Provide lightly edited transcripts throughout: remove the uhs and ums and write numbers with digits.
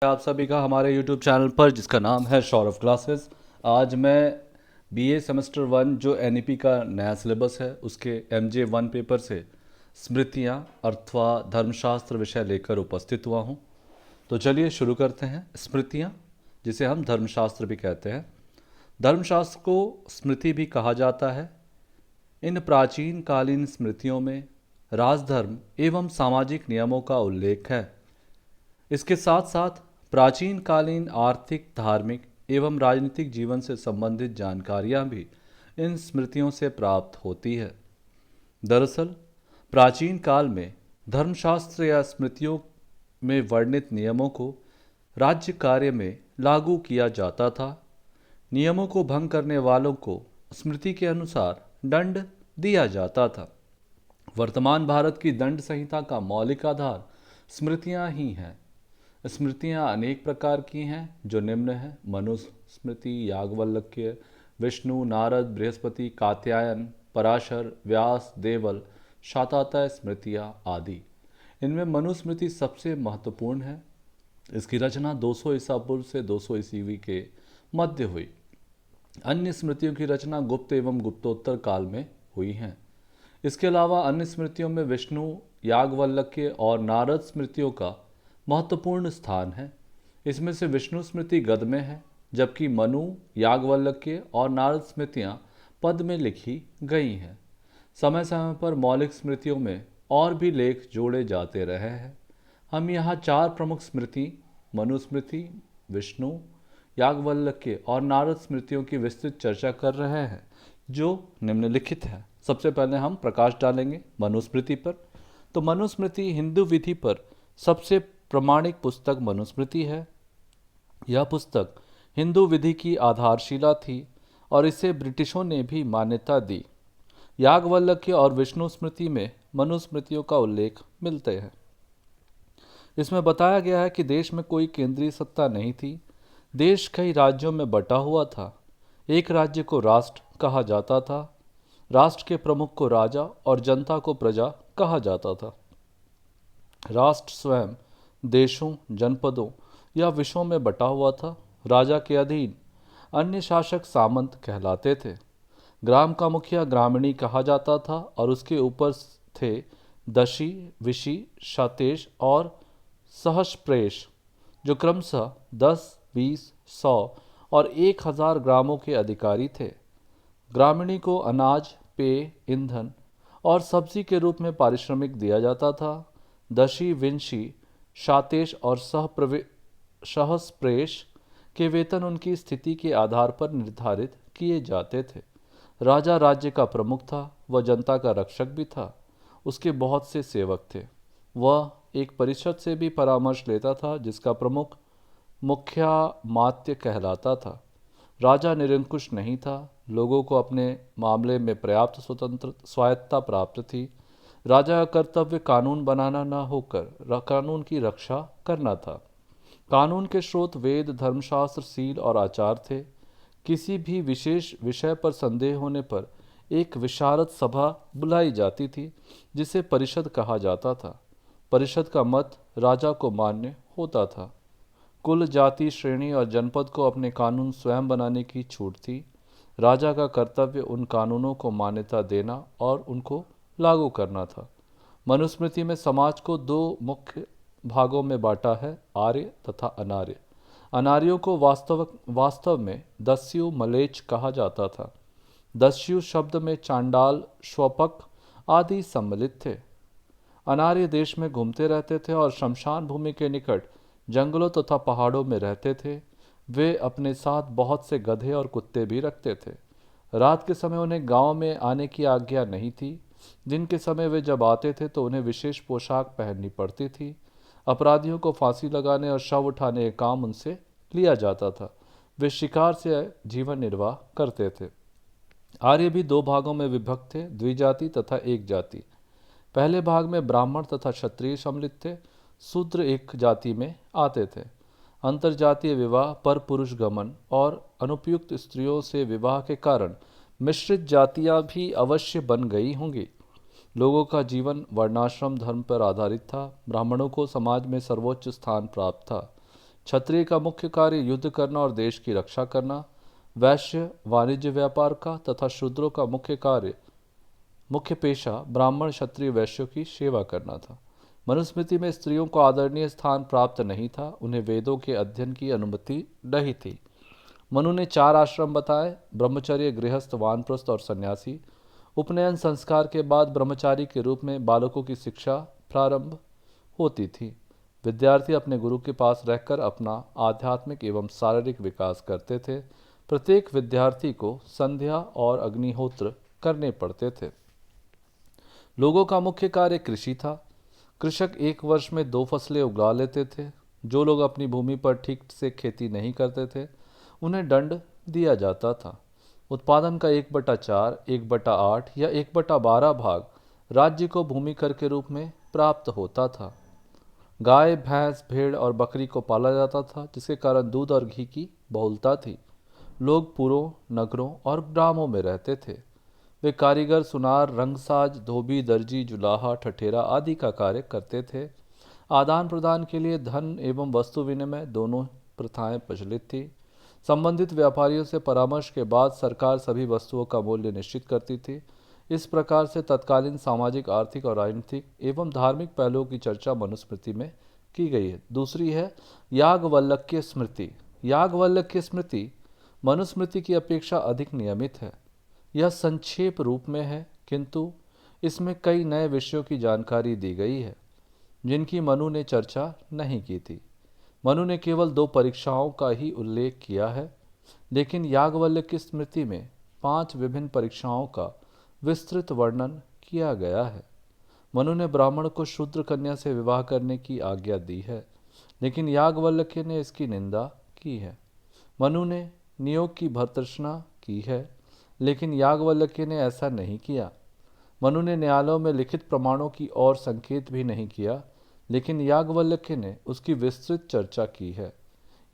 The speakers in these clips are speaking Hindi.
आप सभी का हमारे YouTube चैनल पर, जिसका नाम है सौरभ क्लासेस। आज मैं बीए सेमेस्टर 1 जो एनईपी का नया सिलेबस है उसके एमजे 1 पेपर से स्मृतियाँ अथवा धर्मशास्त्र विषय लेकर उपस्थित हुआ हूँ। तो चलिए शुरू करते हैं। स्मृतियाँ, जिसे हम धर्मशास्त्र भी कहते हैं। धर्मशास्त्र को स्मृति भी कहा जाता है। इन प्राचीन कालीन स्मृतियों में राजधर्म एवं सामाजिक नियमों का उल्लेख है। इसके साथ साथ प्राचीन कालीन आर्थिक, धार्मिक एवं राजनीतिक जीवन से संबंधित जानकारियां भी इन स्मृतियों से प्राप्त होती है। दरअसल प्राचीन काल में धर्मशास्त्र या स्मृतियों में वर्णित नियमों को राज्य कार्य में लागू किया जाता था। नियमों को भंग करने वालों को स्मृति के अनुसार दंड दिया जाता था। वर्तमान भारत की दंड संहिता का मौलिक आधार स्मृतियां ही हैं। स्मृतियाँ अनेक प्रकार की हैं, जो निम्न हैं: मनुस्मृति, याज्ञवल्क्य, विष्णु, नारद, बृहस्पति, कात्यायन, पराशर, व्यास, देवल, शातातय स्मृतियाँ आदि। इनमें मनुस्मृति सबसे महत्वपूर्ण है। इसकी रचना 200 ईसा पूर्व से 200 ईस्वी के मध्य हुई। अन्य स्मृतियों की रचना गुप्त एवं गुप्तोत्तर काल में हुई हैं। इसके अलावा अन्य स्मृतियों में विष्णु, याज्ञवल्क्य और नारद स्मृतियों का महत्वपूर्ण स्थान है। इसमें से विष्णु स्मृति गद्य में है, जबकि मनु, याज्ञवल्क्य और नारद स्मृतियाँ पद में लिखी गई हैं। समय समय पर मौलिक स्मृतियों में और भी लेख जोड़े जाते रहे हैं। हम यहाँ 4 प्रमुख स्मृति, मनुस्मृति, विष्णु, याज्ञवल्क्य और नारद स्मृतियों की विस्तृत चर्चा कर रहे हैं, जो निम्नलिखित है। सबसे पहले हम प्रकाश डालेंगे मनुस्मृति पर। तो मनुस्मृति हिंदू विधि पर सबसे प्रमाणिक पुस्तक मनुस्मृति है। यह पुस्तक हिंदू विधि की आधारशिला थी और इसे ब्रिटिशों ने भी मान्यता दी। याज्ञवल्क्य और विष्णु स्मृति में मनुस्मृतियों का उल्लेख मिलते हैं। इसमें बताया गया है कि देश में कोई केंद्रीय सत्ता नहीं थी। देश कई राज्यों में बटा हुआ था। एक राज्य को राष्ट्र कहा जाता था। राष्ट्र के प्रमुख को राजा और जनता को प्रजा कहा जाता था। राष्ट्र स्वयं देशों, जनपदों या विषयों में बटा हुआ था। राजा के अधीन अन्य शासक सामंत कहलाते थे। ग्राम का मुखिया ग्रामीणी कहा जाता था और उसके ऊपर थे दशी, विशी, शातेश और सहस्प्रेश, जो क्रमशः 10, 20, 100 और 1000 ग्रामों के अधिकारी थे। ग्रामीणी को अनाज, पेय, ईंधन और सब्जी के रूप में पारिश्रमिक दिया जाता था। दशी, विंशी, शातेश और सहस्प्रेश के वेतन उनकी स्थिति के आधार पर निर्धारित किए जाते थे। राजा राज्य का प्रमुख था। वह जनता का रक्षक भी था। उसके बहुत से सेवक थे। वह एक परिषद से भी परामर्श लेता था, जिसका प्रमुख मुख्यामात्य कहलाता था। राजा निरंकुश नहीं था। लोगों को अपने मामले में पर्याप्त स्वायत्ता प्राप्त थी। राजा का कर्तव्य कानून बनाना न होकर कानून की रक्षा करना था। कानून के स्रोत वेद, धर्मशास्त्र, सील और आचार थे। किसी भी विशेष विषय पर संदेह होने पर एक विशारद सभा बुलाई जाती थी, जिसे परिषद कहा जाता था। परिषद का मत राजा को मान्य होता था। कुल, जाति, श्रेणी और जनपद को अपने कानून स्वयं बनाने की छूट थी। राजा का कर्तव्य उन कानूनों को मान्यता देना और उनको लागू करना था। मनुस्मृति में समाज को 2 मुख्य भागों में बांटा है: आर्य तथा अनार्य। अनार्यों को वास्तव में दस्यु, मलेच्छ कहा जाता था। दस्यु शब्द में चांडाल, श्वपक आदि सम्मिलित थे। अनार्य देश में घूमते रहते थे और शमशान भूमि के निकट जंगलों तथा पहाड़ों में रहते थे। वे अपने साथ बहुत से गधे और कुत्ते भी रखते थे। रात के समय उन्हें गांव में आने की आज्ञा नहीं थी। दिन के समय वे जब आते थे तो उन्हें विशेष पोशाक पहननी पड़ती थी। अपराधियों को फांसी लगाने और शव उठाने का काम उनसे लिया जाता था। वे शिकार से जीवन निर्वाह करते थे। आर्य भी 2 भागों में विभक्त थे: द्विजाति तथा एक जाति। पहले भाग में ब्राह्मण तथा क्षत्रिय सम्मिलित थे। शूद्र एक जाति में आते थे। अंतरजातीय विवाह, पर पुरुष गमन और अनुपयुक्त स्त्रियों से विवाह के कारण मिश्रित जातियां भी अवश्य बन गई होंगी। लोगों का जीवन वर्णाश्रम धर्म पर आधारित था। ब्राह्मणों को समाज में सर्वोच्च स्थान प्राप्त था। क्षत्रिय का मुख्य कार्य युद्ध करना और देश की रक्षा करना, वैश्य वाणिज्य व्यापार का तथा शूद्रों का मुख्य पेशा ब्राह्मण क्षत्रिय वैश्यों की सेवा करना था। मनुस्मृति में स्त्रियों को आदरणीय स्थान प्राप्त नहीं था, उन्हें वेदों के अध्ययन की अनुमति नहीं थी। मनु ने 4 आश्रम बताए: ब्रह्मचर्य, गृहस्थ, वानप्रस्थ और सन्यासी। उपनयन संस्कार के बाद ब्रह्मचारी के रूप में बालकों की शिक्षा प्रारंभ होती थी। विद्यार्थी अपने गुरु के पास रहकर अपना आध्यात्मिक एवं शारीरिक विकास करते थे। प्रत्येक विद्यार्थी को संध्या और अग्निहोत्र करने पड़ते थे। लोगों का मुख्य कार्य कृषि था। कृषक एक वर्ष में 2 फसलें उगा लेते थे। जो लोग अपनी भूमि पर ठीक से खेती नहीं करते थे, उन्हें दंड दिया जाता था। उत्पादन का 1/4, 1/8 या 1/12 भाग राज्य को भूमि कर के रूप में प्राप्त होता था। गाय, भैंस, भेड़ और बकरी को पाला जाता था, जिसके कारण दूध और घी की बहुलता थी। लोग पुरों, नगरों और ग्रामों में रहते थे। वे कारीगर, सुनार, रंगसाज, धोबी, दर्जी, जुलाहा, ठठेरा आदि का कार्य करते थे। आदान प्रदान के लिए धन एवं वस्तु विनिमय दोनों प्रथाएं प्रचलित थी। संबंधित व्यापारियों से परामर्श के बाद सरकार सभी वस्तुओं का मूल्य निश्चित करती थी। इस प्रकार से तत्कालीन सामाजिक, आर्थिक और राजनीतिक एवं धार्मिक पहलुओं की चर्चा मनुस्मृति में की गई है। दूसरी है याज्ञवल्क्य स्मृति। याज्ञवल्क्य स्मृति मनुस्मृति की अपेक्षा अधिक नियमित है। यह संक्षेप रूप में है, किंतु इसमें कई नए विषयों की जानकारी दी गई है जिनकी मनु ने चर्चा नहीं की थी। मनु ने केवल 2 परीक्षाओं का ही उल्लेख किया है, लेकिन याज्ञवल्क्य स्मृति में 5 विभिन्न परीक्षाओं का विस्तृत वर्णन किया गया है। मनु ने ब्राह्मण को शूद्र कन्या से विवाह करने की आज्ञा दी है, लेकिन याज्ञवल्क्य ने इसकी निंदा की है। मनु ने नियोग की भर्त्सना की है, लेकिन याज्ञवल्क्य ने ऐसा नहीं किया। मनु ने न्यायालयों में लिखित प्रमाणों की ओर संकेत भी नहीं किया, लेकिन याज्ञवल्क्य ने उसकी विस्तृत चर्चा की है।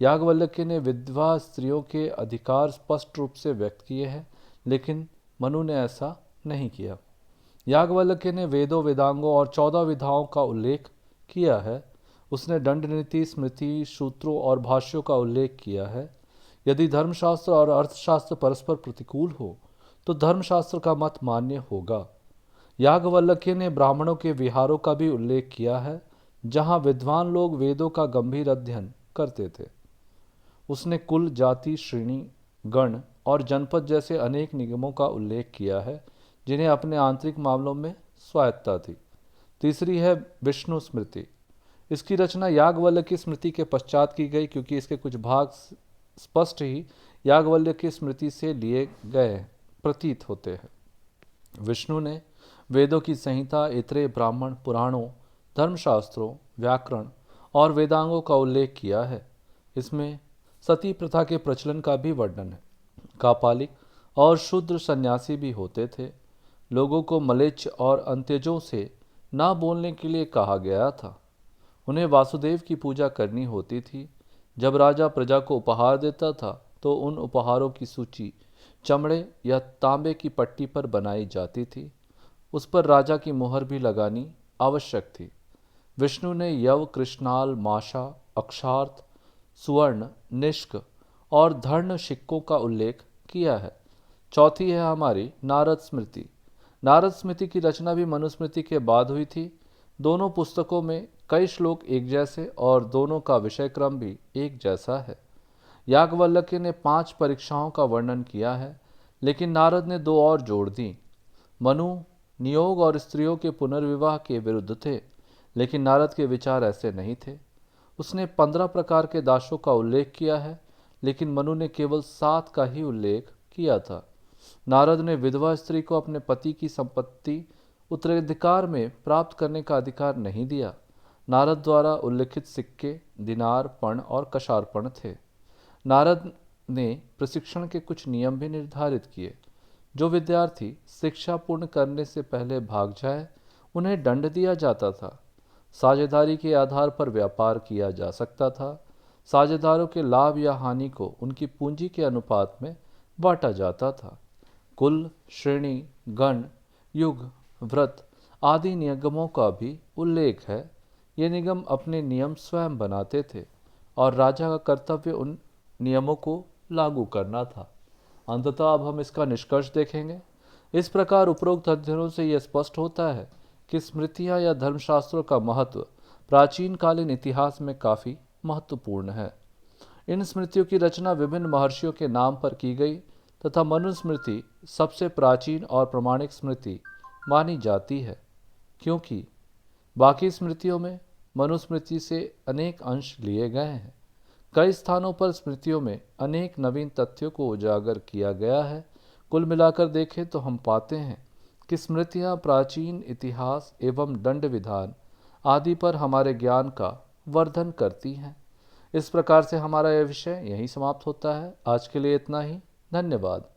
याज्ञवल्क्य ने विधवा स्त्रियों के अधिकार स्पष्ट रूप से व्यक्त किए हैं, लेकिन मनु ने ऐसा नहीं किया। याज्ञवल्क्य ने वेदों, वेदांगों और 14 विधाओं का उल्लेख किया है। उसने दंड नीति, स्मृति, सूत्रों और भाष्यों का उल्लेख किया है। यदि धर्मशास्त्र और अर्थशास्त्र परस्पर प्रतिकूल हो तो धर्मशास्त्र का मत मान्य होगा। याज्ञवल्क्य ने ब्राह्मणों के विहारों का भी उल्लेख किया है, जहाँ विद्वान लोग वेदों का गंभीर अध्ययन करते थे। उसने कुल, जाति, श्रेणी, गण और जनपद जैसे अनेक निगमों का उल्लेख किया है, जिन्हें अपने आंतरिक मामलों में स्वायत्तता थी। तीसरी है विष्णु स्मृति। इसकी रचना याज्ञवल्क्य स्मृति के पश्चात की गई, क्योंकि इसके कुछ भाग स्पष्ट ही याज्ञवल्क्य स्मृति से लिए गए प्रतीत होते हैं। विष्णु ने वेदों की संहिता, इतरे, ब्राह्मण, पुराणों, धर्मशास्त्रों, व्याकरण और वेदांगों का उल्लेख किया है। इसमें सती प्रथा के प्रचलन का भी वर्णन है। कापालिक और शूद्र सन्यासी भी होते थे। लोगों को मलेच्छ और अंत्यजों से ना बोलने के लिए कहा गया था। उन्हें वासुदेव की पूजा करनी होती थी। जब राजा प्रजा को उपहार देता था तो उन उपहारों की सूची चमड़े या तांबे की पट्टी पर बनाई जाती थी। उस पर राजा की मुहर भी लगानी आवश्यक थी। विष्णु ने यव, कृष्णाल, माशा, अक्षार्थ, सुवर्ण, निष्क और धर्ण सिक्कों का उल्लेख किया है। चौथी है हमारी नारद स्मृति। नारद स्मृति की रचना भी मनुस्मृति के बाद हुई थी। दोनों पुस्तकों में कई श्लोक एक जैसे और दोनों का विषय क्रम भी एक जैसा है। याज्ञवल्क्य ने 5 परीक्षाओं का वर्णन किया है, लेकिन नारद ने 2 और जोड़ दी। मनु नियोग और स्त्रियों के पुनर्विवाह के विरुद्ध थे, लेकिन नारद के विचार ऐसे नहीं थे। उसने 15 प्रकार के दासों का उल्लेख किया है, लेकिन मनु ने केवल 7 का ही उल्लेख किया था। नारद ने विधवा स्त्री को अपने पति की संपत्ति उत्तराधिकार में प्राप्त करने का अधिकार नहीं दिया। नारद द्वारा उल्लिखित सिक्के दिनार, पण और कशारपण थे। नारद ने प्रशिक्षण के कुछ नियम भी निर्धारित किए। जो विद्यार्थी शिक्षा पूर्ण करने से पहले भाग जाए, उन्हें दंड दिया जाता था। साझेदारी के आधार पर व्यापार किया जा सकता था। साझेदारों के लाभ या हानि को उनकी पूंजी के अनुपात में बांटा जाता था। कुल, श्रेणी, गण, युग, व्रत आदि निगमों का भी उल्लेख है। ये निगम अपने नियम स्वयं बनाते थे और राजा का कर्तव्य उन नियमों को लागू करना था। अंततः अब हम इसका निष्कर्ष देखेंगे। इस प्रकार उपरोक्त अध्ययनों से यह स्पष्ट होता है कि स्मृतियाँ या धर्मशास्त्रों का महत्व प्राचीन कालीन इतिहास में काफ़ी महत्वपूर्ण है। इन स्मृतियों की रचना विभिन्न महर्षियों के नाम पर की गई तथा मनुस्मृति सबसे प्राचीन और प्रामाणिक स्मृति मानी जाती है, क्योंकि बाकी स्मृतियों में मनुस्मृति से अनेक अंश लिए गए हैं। कई स्थानों पर स्मृतियों में अनेक नवीन तथ्यों को उजागर किया गया है। कुल मिलाकर देखें तो हम पाते हैं कि स्मृतियाँ प्राचीन इतिहास एवं दंड विधान आदि पर हमारे ज्ञान का वर्धन करती हैं। इस प्रकार से हमारा यह विषय यहीं समाप्त होता है। आज के लिए इतना ही। धन्यवाद।